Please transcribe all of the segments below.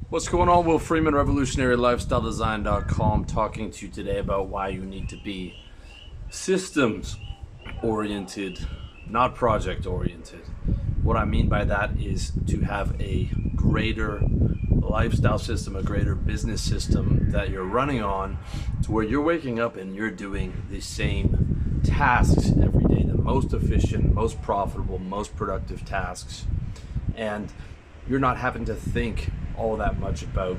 What's going on? Will Freeman, RevolutionaryLifestyleDesign.com, talking to you today about why you need to be systems oriented, not project oriented. What I mean by that is to have a greater lifestyle system, a greater business system that you're running on, to where you're waking up and you're doing the same tasks every day, the most efficient, most profitable, most productive tasks. And you're not having to think all that much about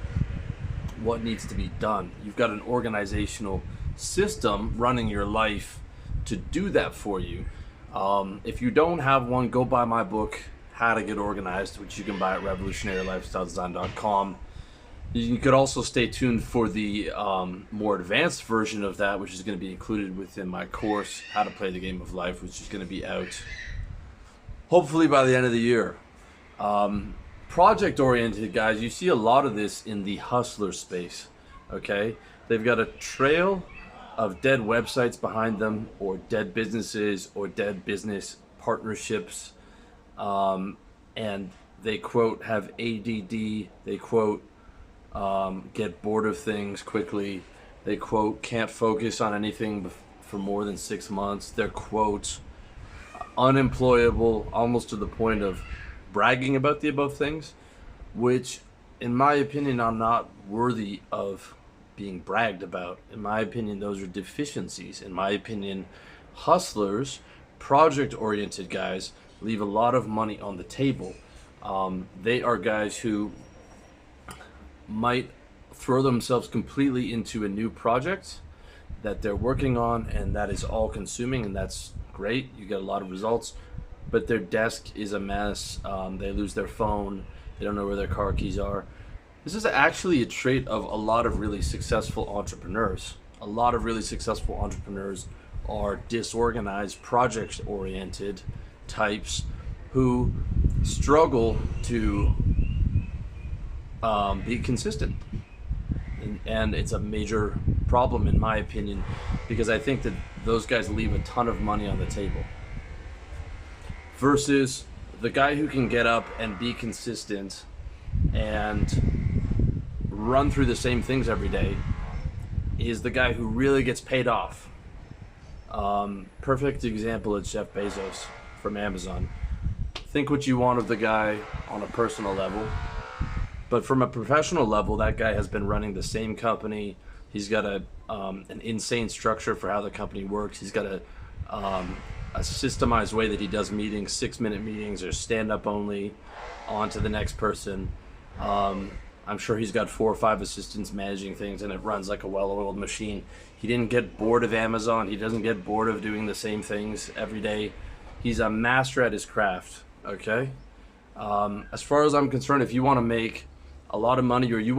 what needs to be done. You've got an organizational system running your life to do that for you. If you don't have one, go buy my book, How to Get Organized, which you can buy at revolutionarylifestyledesign.com. You could also stay tuned for the more advanced version of that, which is going to be included within my course, How to Play the Game of Life, which is going to be out hopefully by the end of the year. Project oriented guys, you see a lot of this in the hustler space. Okay, they've got a trail of dead websites behind them, or dead businesses, or dead business partnerships, and they quote have ADD, they quote get bored of things quickly, they quote can't focus on anything for more than 6 months, they're quote unemployable, almost to the point of bragging about the above things, which in my opinion are not worthy of being bragged about. In my opinion, those are deficiencies. In my opinion, hustlers, project oriented guys, leave a lot of money on the table. They are guys who might throw themselves completely into a new project that they're working on, and that is all consuming, and that's great. You get a lot of results, but their desk is a mess. They lose their phone. They don't know where their car keys are. This is actually a trait of a lot of really successful entrepreneurs. A lot of really successful entrepreneurs are disorganized, project-oriented types who struggle to be consistent. And it's a major problem, in my opinion, because I think that those guys leave a ton of money on the table. Versus the guy who can get up and be consistent and run through the same things every day is the guy who really gets paid off. Perfect example is Jeff Bezos from Amazon. Think what you want of the guy on a personal level, but from a professional level, that guy has been running the same company. He's got an insane structure for how the company works. He's got a systemized way that he does meetings, 6-minute meetings, or stand up only, on to the next person. I'm sure he's got 4 or 5 assistants managing things, and it runs like a well-oiled machine. He didn't get bored of Amazon. He doesn't get bored of doing the same things every day. He's a master at his craft, okay? As far as I'm concerned, if you want to make a lot of money, or you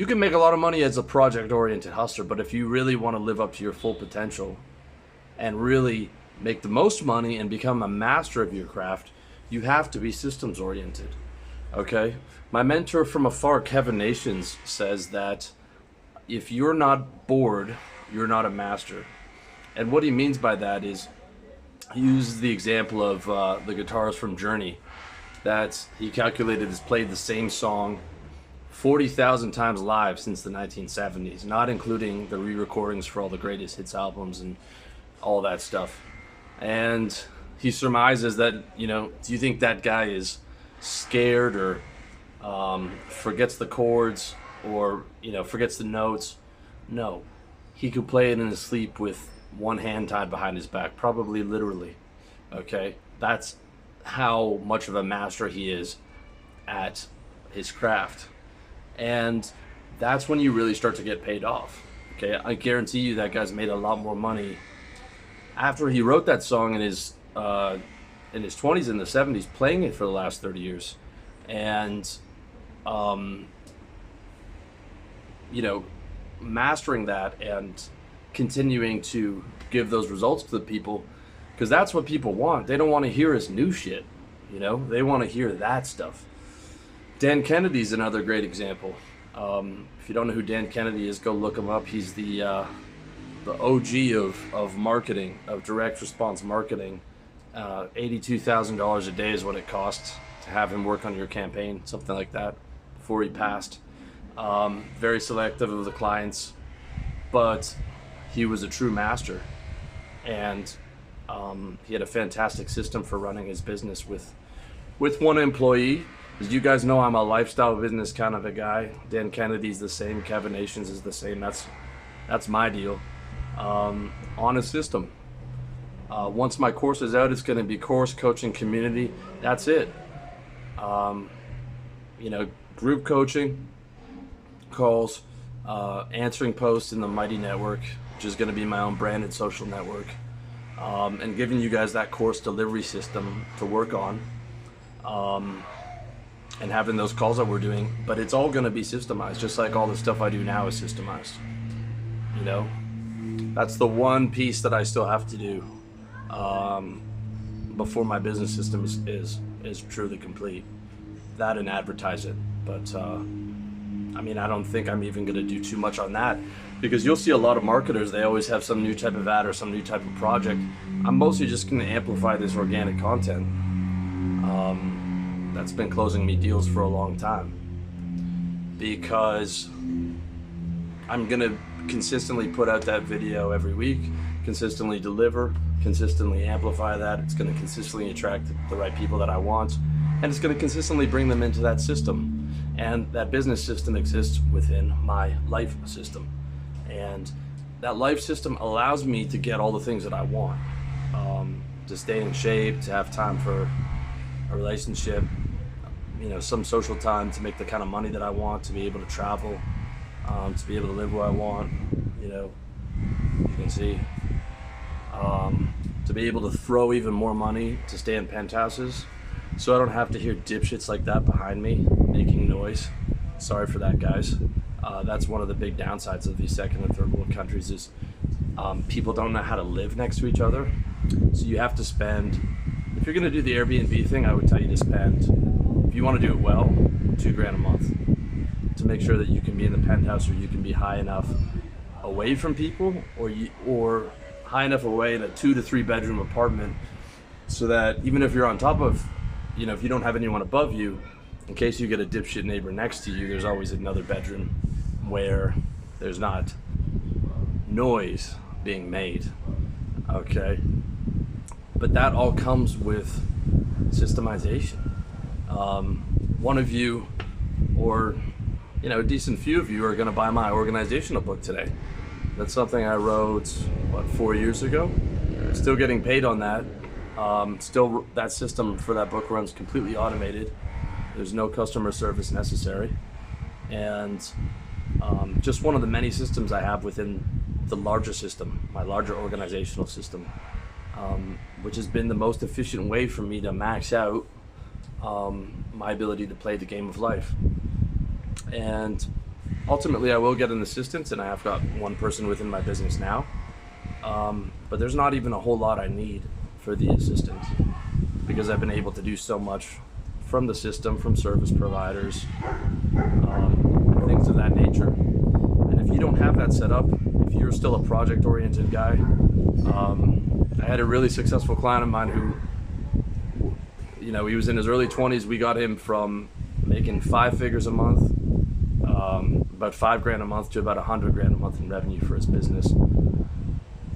can make a lot of money as a project-oriented hustler, but if you really want to live up to your full potential and really make the most money and become a master of your craft, you have to be systems oriented. Okay? My mentor from afar, Kevin Nations, says that if you're not bored, you're not a master. And what he means by that is, he uses the example of the guitarist from Journey, that he calculated has played the same song 40,000 times live since the 1970s, not including the re-recordings for all the greatest hits albums and all that stuff. And he surmises that, do you think that guy is scared or forgets the chords or, forgets the notes? No. He could play it in his sleep with one hand tied behind his back, probably literally. Okay? That's how much of a master he is at his craft. And that's when you really start to get paid off. Okay? I guarantee you that guy's made a lot more money after he wrote that song in his 20s and the 70s, playing it for the last 30 years, and mastering that and continuing to give those results to the people, because that's what people want. They don't want to hear his new shit, they want to hear that stuff. Dan Kennedy's another great example. If you don't know who Dan Kennedy is, go look him up. He's the OG of marketing, of direct response marketing. $82,000 a day is what it costs to have him work on your campaign, something like that. before he passed. Very selective of the clients, but he was a true master, and he had a fantastic system for running his business with one employee. As you guys know, I'm a lifestyle business kind of a guy. Dan Kennedy's the same. Kevin Nations is the same. That's my deal. On a system. Once my course is out, it's going to be course, coaching, community. That's it. Group coaching, calls, answering posts in the Mighty Network, which is going to be my own branded social network, and giving you guys that course delivery system to work on, and having those calls that we're doing. But it's all going to be systemized, just like all the stuff I do now is systemized. That's the one piece that I still have to do before my business system is truly complete. That and advertise it. But I don't think I'm even going to do too much on that, because you'll see a lot of marketers, they always have some new type of ad or some new type of project. I'm mostly just going to amplify this organic content that's been closing me deals for a long time, because I'm going to consistently put out that video every week, consistently deliver, consistently amplify that. It's going to consistently attract the right people that I want, and it's going to consistently bring them into that system. And that business system exists within my life system, and that life system allows me to get all the things that I want, to stay in shape, to have time for a relationship, some social time, to make the kind of money that I want, to be able to travel, to be able to live where I want, you can see, to be able to throw even more money, to stay in penthouses, so I don't have to hear dipshits like that behind me making noise. Sorry for that, guys. That's one of the big downsides of these second and third world countries is people don't know how to live next to each other. So you have to spend, if you're gonna do the Airbnb thing, I would tell you to spend, if you wanna do it well, $2,000 a month to make sure that you can be in the penthouse, or you can be high enough away from people, or high enough away in a 2 to 3 bedroom apartment, so that even if you're on top of, if you don't have anyone above you, in case you get a dipshit neighbor next to you, there's always another bedroom where there's not noise being made, okay? But that all comes with systemization. One of you, or a decent few of you, are gonna buy my organizational book today. That's something I wrote, 4 years ago? Still getting paid on that. Still, that system for that book runs completely automated. There's no customer service necessary. And just one of the many systems I have within the larger system, my larger organizational system, which has been the most efficient way for me to max out my ability to play the game of life. And ultimately, I will get an assistant, and I have got one person within my business now. But there's not even a whole lot I need for the assistant, because I've been able to do so much from the system, from service providers, and things of that nature. And if you don't have that set up, if you're still a project-oriented guy, I had a really successful client of mine who, he was in his early 20s. We got him from making 5 figures a month, about $5,000 a month, to about $100,000 a month in revenue for his business.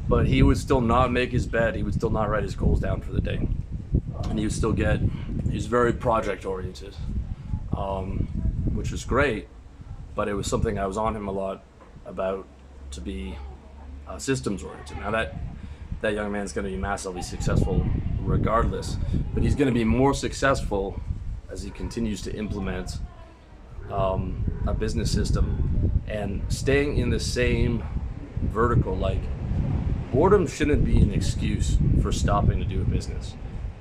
But he would still not make his bed. He would still not write his goals down for the day. And he would still he's very project oriented, which was great, but it was something I was on him a lot about, to be systems oriented. Now that young man's going to be massively successful regardless, but he's going to be more successful as he continues to implement a business system and staying in the same vertical. Like, boredom shouldn't be an excuse for stopping to do a business.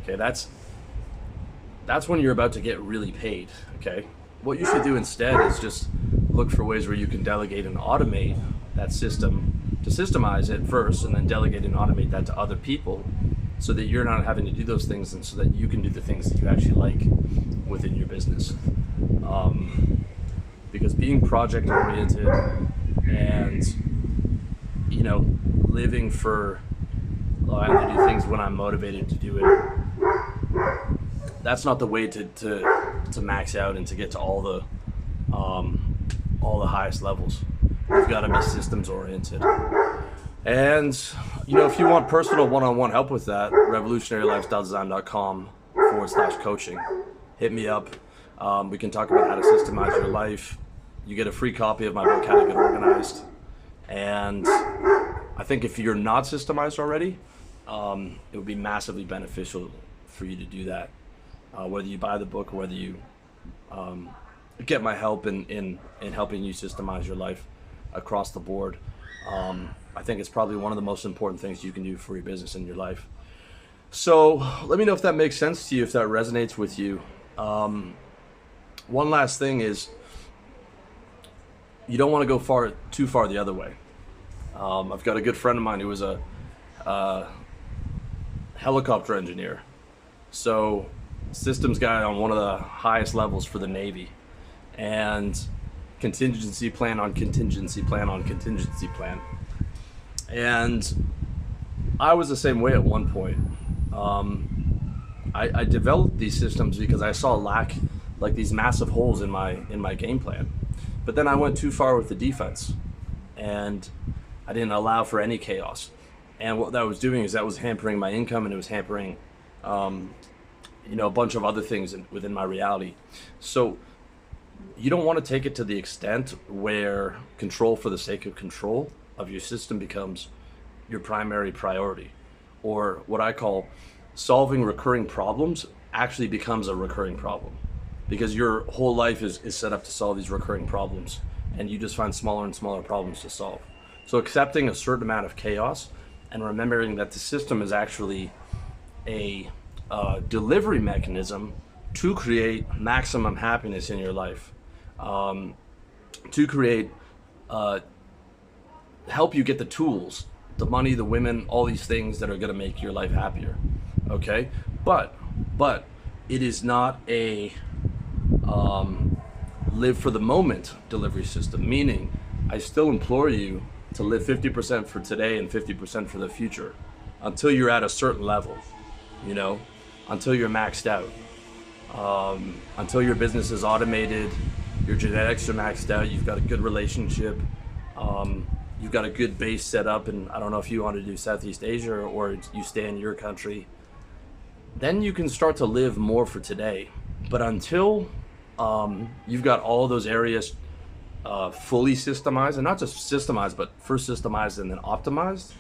Okay, that's when you're about to get really paid. Okay, what you should do instead is just look for ways where you can delegate and automate that system, to systemize it first, and then delegate and automate that to other people, so that you're not having to do those things, and so that you can do the things that you actually like within your business. Because being project oriented and living for, I only do things when I'm motivated to do it, that's not the way to max out and to get to all all the highest levels. You've got to be systems oriented. And, if you want personal one-on-one help with that, revolutionarylifestyledesign.com/coaching. Hit me up. We can talk about how to systemize your life. You get a free copy of my book, How to Get Organized. And I think if you're not systemized already, it would be massively beneficial for you to do that. Whether you buy the book or whether you get my help in helping you systemize your life across the board. I think it's probably one of the most important things you can do for your business and your life. So let me know if that makes sense to you, if that resonates with you. One last thing is, you don't want to go too far the other way. I've got a good friend of mine who was a helicopter engineer. So systems guy on one of the highest levels for the Navy, and contingency plan on contingency plan on contingency plan. And I was the same way at one point. I developed these systems because I saw these massive holes in my game plan. But then I went too far with the defense, and I didn't allow for any chaos. And what that was doing is that was hampering my income, and it was hampering a bunch of other things within my reality. So you don't want to take it to the extent where control for the sake of control of your system becomes your primary priority, or what I call solving recurring problems actually becomes a recurring problem, because your whole life is set up to solve these recurring problems, and you just find smaller and smaller problems to solve. So accepting a certain amount of chaos and remembering that the system is actually a delivery mechanism to create maximum happiness in your life, to create help you get the tools, the money, the women, all these things that are going to make your life happier. Okay, but it is not a live for the moment delivery system. Meaning, I still implore you to live 50% for today and 50% for the future, until you're at a certain level. Until you're maxed out, until your business is automated, your genetics are maxed out, you've got a good relationship, you've got a good base set up, and I don't know if you want to do Southeast Asia or you stay in your country, then you can start to live more for today. But until you've got all those areas fully systemized, and not just systemized, but first systemized and then optimized,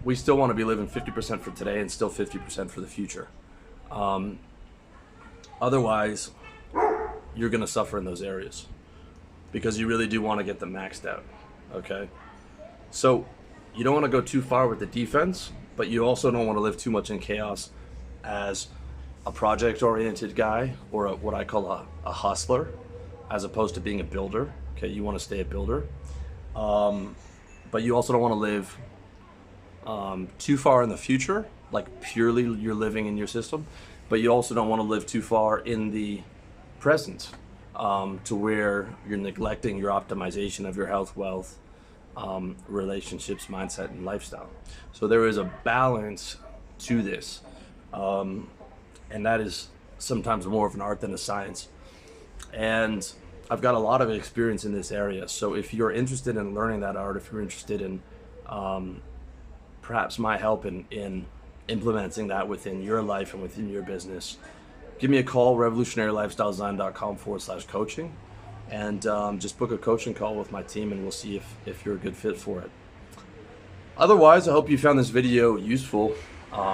we still want to be living 50% for today and still 50% for the future. Otherwise, you're going to suffer in those areas, because you really do want to get them maxed out. Okay? So you don't want to go too far with the defense, but you also don't want to live too much in chaos as a project-oriented guy, or what I call a hustler, as opposed to being a builder. Okay, you want to stay a builder. But you also don't want to live too far in the future, like purely you're living in your system, but you also don't want to live too far in the present, to where you're neglecting your optimization of your health, wealth, relationships, mindset, and lifestyle. So there is a balance to this, and that is sometimes more of an art than a science. And I've got a lot of experience in this area. So if you're interested in learning that art, if you're interested in perhaps my help in implementing that within your life and within your business, give me a call, revolutionarylifestyledesign.com/coaching, and just book a coaching call with my team, and we'll see if you're a good fit for it. Otherwise, I hope you found this video useful.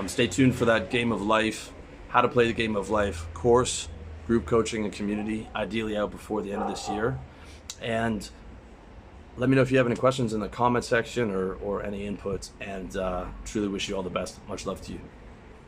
Stay tuned for that Game of Life, How to Play the Game of Life course, group coaching and community, ideally out before the end of this year. And let me know if you have any questions in the comment section or any inputs, and truly wish you all the best. Much love to you.